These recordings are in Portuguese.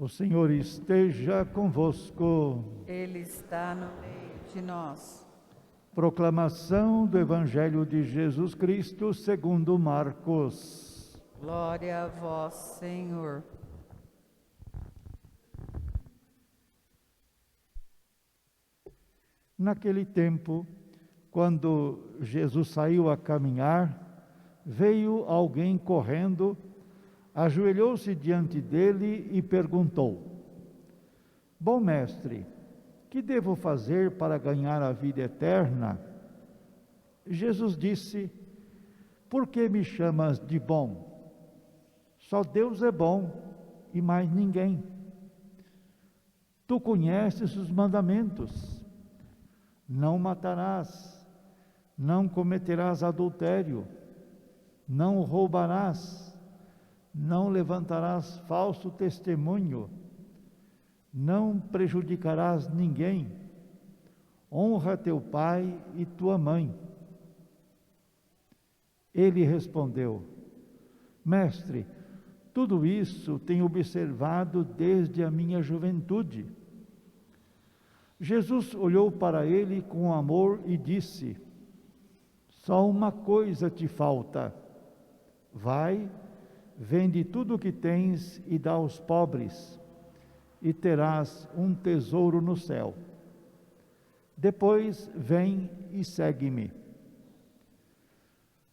O Senhor esteja convosco. Ele está no meio de nós. Proclamação do Evangelho de Jesus Cristo segundo Marcos. Glória a vós, Senhor. Naquele tempo, quando Jesus saiu a caminhar, veio alguém correndo, ajoelhou-se diante dele e perguntou: Bom mestre, que devo fazer para ganhar a vida eterna? Jesus disse: Por que me chamas de bom? Só Deus é bom e mais ninguém. Tu conheces os mandamentos: não matarás, não cometerás adultério, não roubarás, não levantarás falso testemunho, não prejudicarás ninguém, honra teu pai e tua mãe. Ele respondeu: Mestre, tudo isso tenho observado desde a minha juventude. Jesus olhou para ele com amor e disse: Só uma coisa te falta. Vai, vende tudo o que tens e dá aos pobres, e terás um tesouro no céu. Depois vem e segue-me.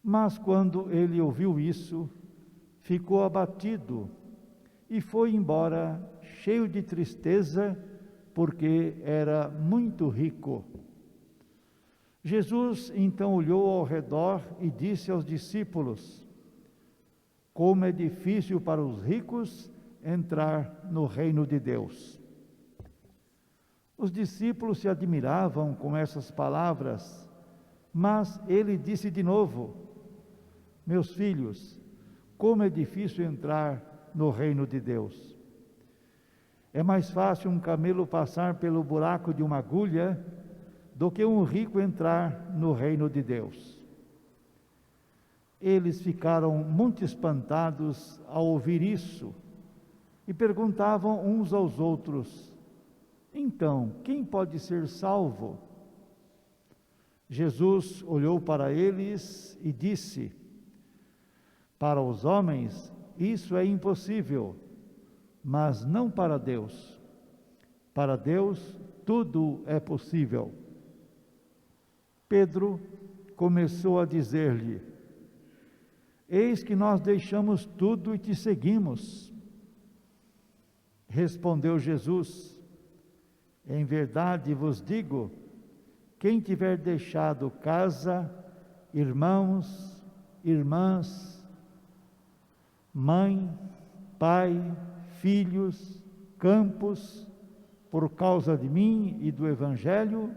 Mas quando ele ouviu isso, ficou abatido e foi embora cheio de tristeza, porque era muito rico. Jesus então olhou ao redor e disse aos discípulos: Como é difícil para os ricos entrar no reino de Deus. Os discípulos se admiravam com essas palavras, mas ele disse de novo: Meus filhos, como é difícil entrar no reino de Deus. É mais fácil um camelo passar pelo buraco de uma agulha do que um rico entrar no reino de Deus. Eles ficaram muito espantados ao ouvir isso e perguntavam uns aos outros: Então, quem pode ser salvo? Jesus olhou para eles e disse: Para os homens isso é impossível, mas não para Deus. Para Deus tudo é possível. Pedro começou a dizer-lhe: Eis que nós deixamos tudo e te seguimos. Respondeu Jesus: Em verdade vos digo, quem tiver deixado casa, irmãos, irmãs, mãe, pai, filhos, campos, por causa de mim e do Evangelho,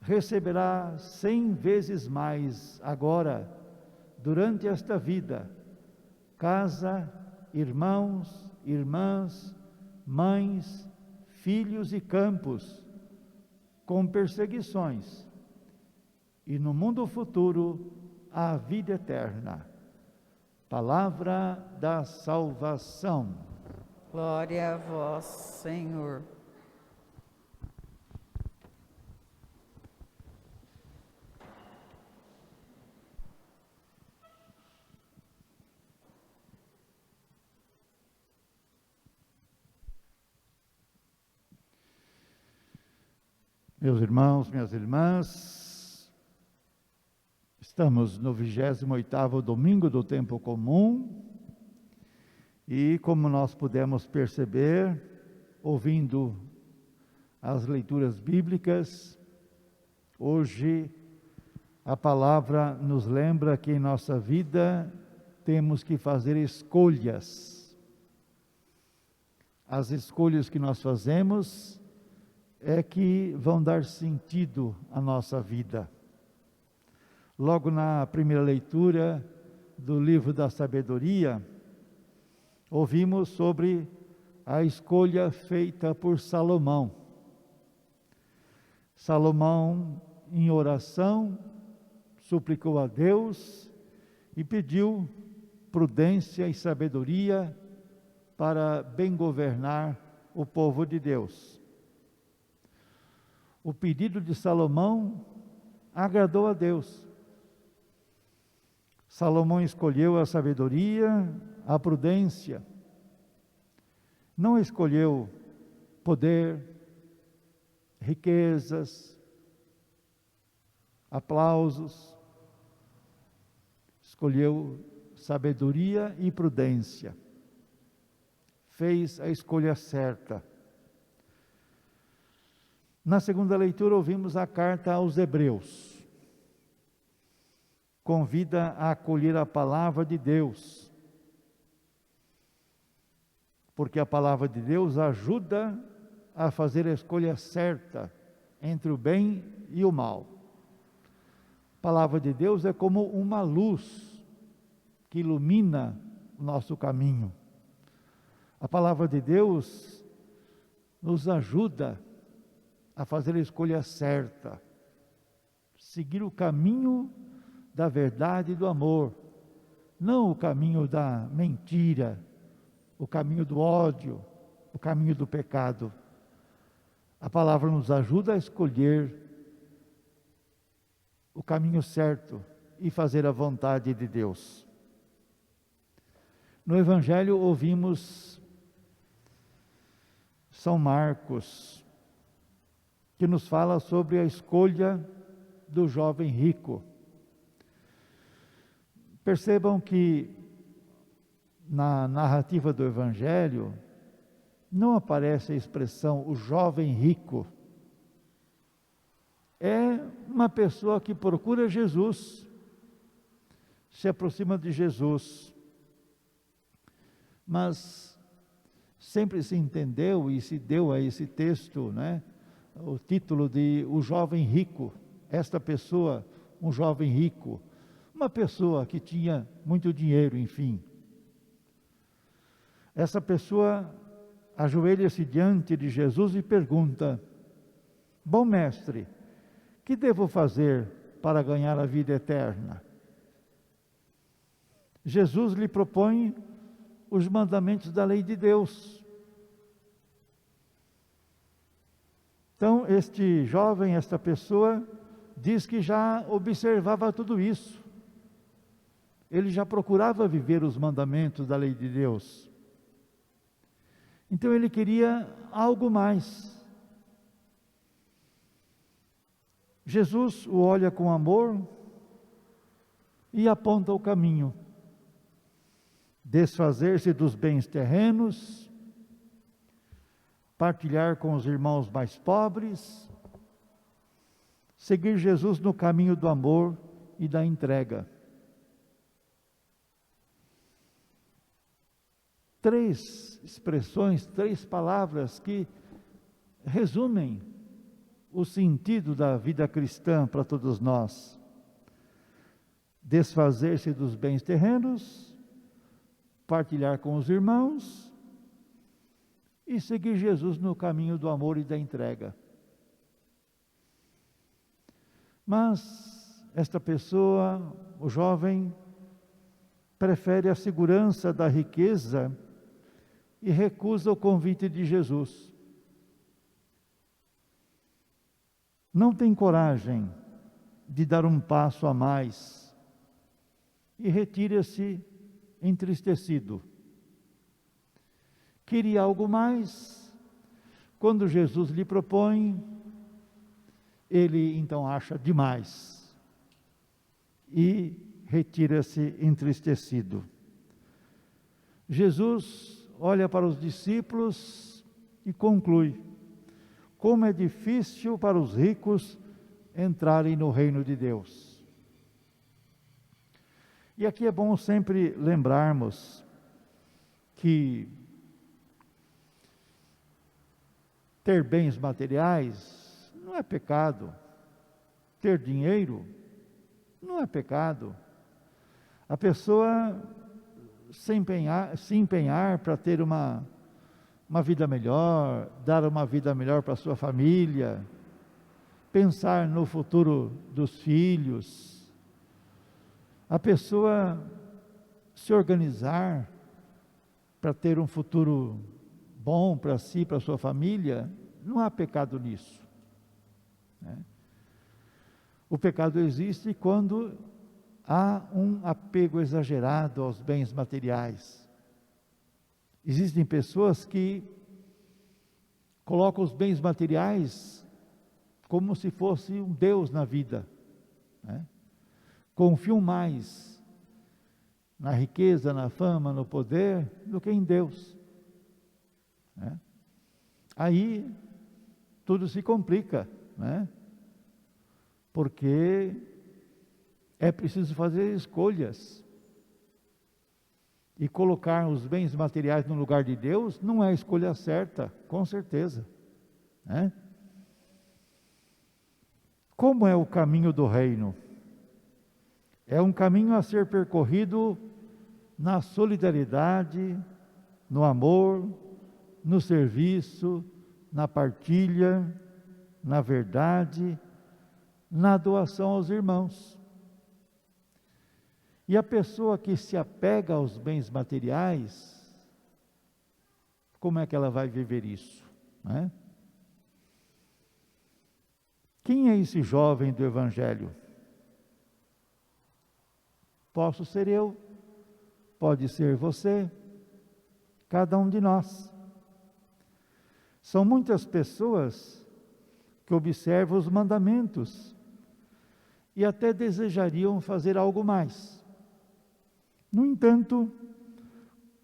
receberá 100 vezes mais agora, durante esta vida, casa, irmãos, irmãs, mães, filhos e campos, com perseguições, e no mundo futuro a vida eterna. Palavra da salvação. Glória a vós, Senhor. Meus irmãos, minhas irmãs, estamos no 28º domingo do tempo comum e, como nós pudemos perceber, ouvindo as leituras bíblicas, hoje a palavra nos lembra que em nossa vida temos que fazer escolhas. As escolhas que nós fazemos é que vão dar sentido à nossa vida. Logo na primeira leitura do livro da sabedoria, ouvimos sobre a escolha feita por Salomão. Salomão, em oração, suplicou a Deus e pediu prudência e sabedoria para bem governar o povo de Deus. O pedido de Salomão agradou a Deus. Salomão escolheu a sabedoria, a prudência. Não escolheu poder, riquezas, aplausos. Escolheu sabedoria e prudência. Fez a escolha certa. Na segunda leitura ouvimos a carta aos Hebreus. Convida a acolher a palavra de Deus. Porque a palavra de Deus ajuda a fazer a escolha certa entre o bem e o mal. A palavra de Deus é como uma luz que ilumina o nosso caminho. A palavra de Deus nos ajuda a fazer a escolha certa, seguir o caminho da verdade e do amor, não o caminho da mentira, o caminho do ódio, o caminho do pecado. A palavra nos ajuda a escolher o caminho certo e fazer a vontade de Deus. No Evangelho ouvimos São Marcos, que nos fala sobre a escolha do jovem rico. Percebam que na narrativa do Evangelho não aparece a expressão o jovem rico. É uma pessoa que procura Jesus, se aproxima de Jesus, mas sempre se entendeu e se deu a esse texto, o título de o jovem rico. Esta pessoa, um jovem rico, uma pessoa que tinha muito dinheiro, enfim. Essa pessoa ajoelha-se diante de Jesus e pergunta: bom mestre, que devo fazer para ganhar a vida eterna? Jesus lhe propõe os mandamentos da lei de Deus. Então, este jovem, esta pessoa, diz que já observava tudo isso. Ele já procurava viver os mandamentos da lei de Deus. Então ele queria algo mais. Jesus o olha com amor e aponta o caminho. Desfazer-se dos bens terrenos, partilhar com os irmãos mais pobres, seguir Jesus no caminho do amor e da entrega. 3 expressões, 3 palavras que resumem o sentido da vida cristã para todos nós. Desfazer-se dos bens terrenos, partilhar com os irmãos e seguir Jesus no caminho do amor e da entrega. Mas esta pessoa, o jovem, prefere a segurança da riqueza e recusa o convite de Jesus. Não tem coragem de dar um passo a mais e retira-se entristecido. Queria algo mais. Quando Jesus lhe propõe, ele então acha demais e retira-se entristecido. Jesus olha para os discípulos e conclui: como é difícil para os ricos entrarem no reino de Deus. E aqui é bom sempre lembrarmos que ter bens materiais não é pecado, ter dinheiro não é pecado. A pessoa se empenhar para ter uma vida melhor, dar uma vida melhor para a sua família, pensar no futuro dos filhos, a pessoa se organizar para ter um futuro bom para si, para sua família, não há pecado nisso, né? O pecado existe quando há um apego exagerado aos bens materiais. Existem pessoas que colocam os bens materiais como se fosse um Deus na vida, né? Confiam mais na riqueza, na fama, no poder, do que em Deus, né? Aí tudo se complica, né? Porque é preciso fazer escolhas. E colocar os bens materiais no lugar de Deus não é a escolha certa, com certeza, né? Como é o caminho do reino? É um caminho a ser percorrido na solidariedade, no amor, no serviço, na partilha, na verdade, na doação aos irmãos. E a pessoa que se apega aos bens materiais, como é que ela vai viver isso, né? Quem é esse jovem do Evangelho? Posso ser eu, pode ser você, cada um de nós. São muitas pessoas que observam os mandamentos e até desejariam fazer algo mais. No entanto,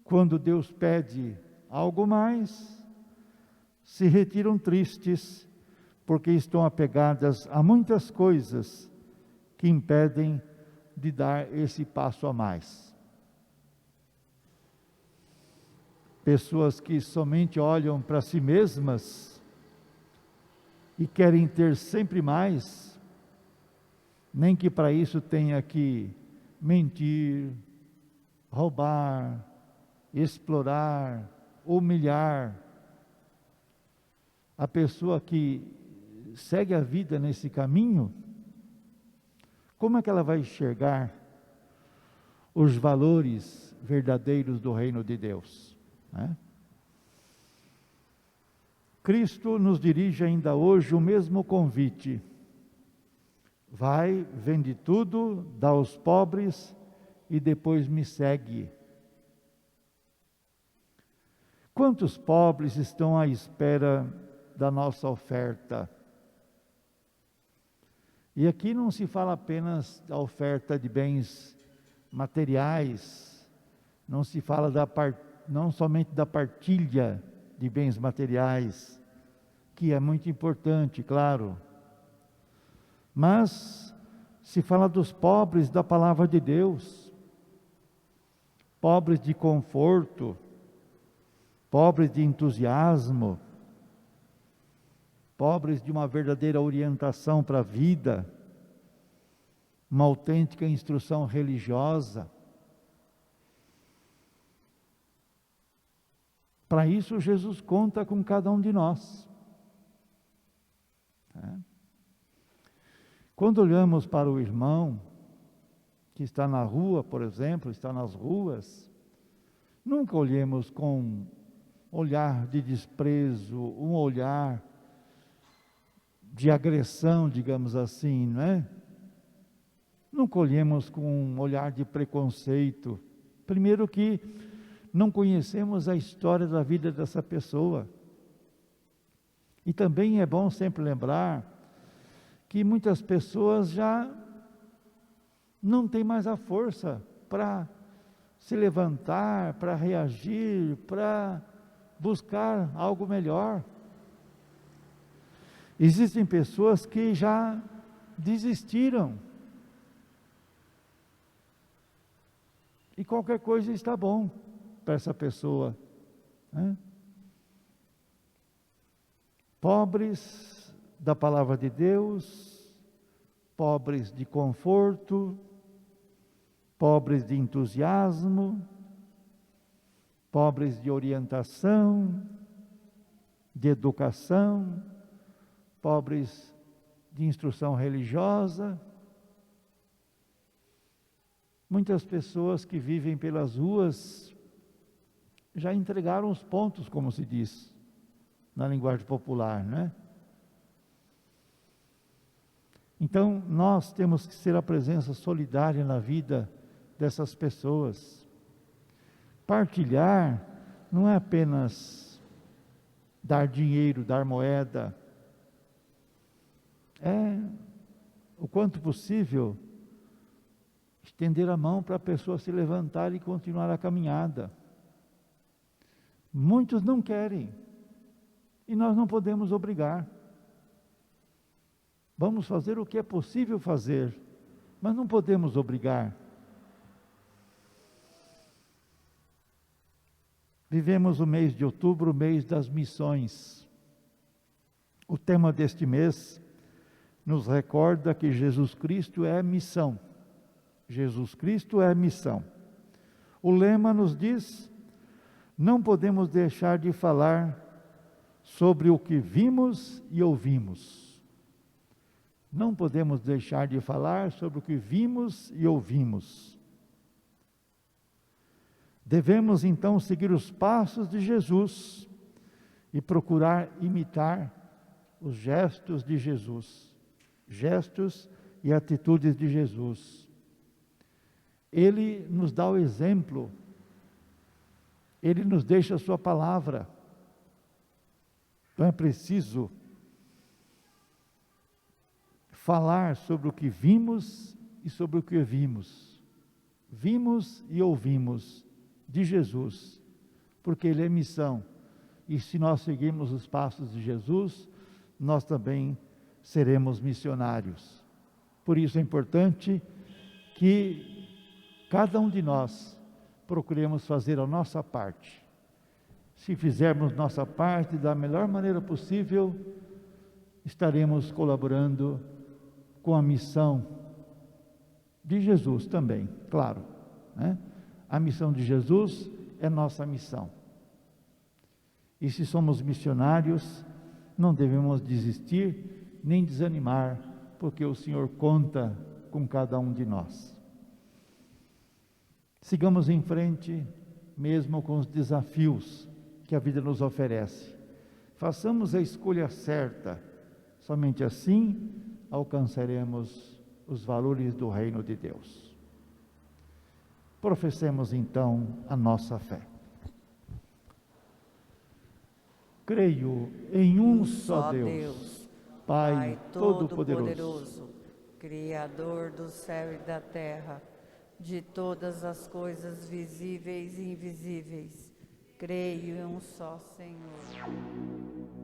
quando Deus pede algo mais, se retiram tristes, porque estão apegadas a muitas coisas que impedem de dar esse passo a mais. Pessoas que somente olham para si mesmas e querem ter sempre mais, nem que para isso tenha que mentir, roubar, explorar, humilhar. A pessoa que segue a vida nesse caminho, como é que ela vai enxergar os valores verdadeiros do reino de Deus, né? Cristo nos dirige ainda hoje o mesmo convite: vai, vende tudo, dá aos pobres e depois me segue. Quantos pobres estão à espera da nossa oferta? E aqui não se fala apenas da oferta de bens materiais, não se fala não somente da partilha de bens materiais, que é muito importante, claro, mas se fala dos pobres da palavra de Deus, pobres de conforto, pobres de entusiasmo, pobres de uma verdadeira orientação para a vida, uma autêntica instrução religiosa. Para isso, Jesus conta com cada um de nós. Quando olhamos para o irmão que está na rua, por exemplo, está nas ruas, nunca olhemos com um olhar de desprezo, um olhar de agressão, digamos assim, não é? Nunca olhemos com um olhar de preconceito. Primeiro que não conhecemos a história da vida dessa pessoa. E também é bom sempre lembrar que muitas pessoas já não têm mais a força para se levantar, para reagir, para buscar algo melhor. Existem pessoas que já desistiram. E qualquer coisa está bom para essa pessoa, né? Pobres da palavra de Deus, pobres de conforto, pobres de entusiasmo, pobres de orientação, de educação, pobres de instrução religiosa. Muitas pessoas que vivem pelas ruas já entregaram os pontos, como se diz na linguagem popular, né? Então, nós temos que ser a presença solidária na vida dessas pessoas. Partilhar não é apenas dar dinheiro, dar moeda. É, o quanto possível, estender a mão para a pessoa se levantar e continuar a caminhada. Muitos não querem, e nós não podemos obrigar. Vamos fazer o que é possível fazer, mas não podemos obrigar. Vivemos o mês de outubro, o mês das missões. O tema deste mês nos recorda que Jesus Cristo é missão. Jesus Cristo é missão. O lema nos diz: não podemos deixar de falar sobre o que vimos e ouvimos. Não podemos deixar de falar sobre o que vimos e ouvimos. Devemos então seguir os passos de Jesus e procurar imitar os gestos de Jesus, gestos e atitudes de Jesus. Ele nos dá o exemplo, Ele nos deixa a sua palavra. Então é preciso falar sobre o que vimos e sobre o que ouvimos. Vimos e ouvimos de Jesus, porque Ele é missão. E se nós seguirmos os passos de Jesus, nós também seremos missionários. Por isso é importante que cada um de nós procuremos fazer a nossa parte. Se fizermos nossa parte da melhor maneira possível, estaremos colaborando com a missão de Jesus também, claro, né? A missão de Jesus é nossa missão. E se somos missionários, não devemos desistir nem desanimar, porque o Senhor conta com cada um de nós. Sigamos em frente, mesmo com os desafios que a vida nos oferece. Façamos a escolha certa, somente assim alcançaremos os valores do reino de Deus. Professemos então a nossa fé. Creio em um só Deus, Pai Todo-Poderoso, Criador do céu e da terra, de todas as coisas visíveis e invisíveis. Creio em um só Senhor.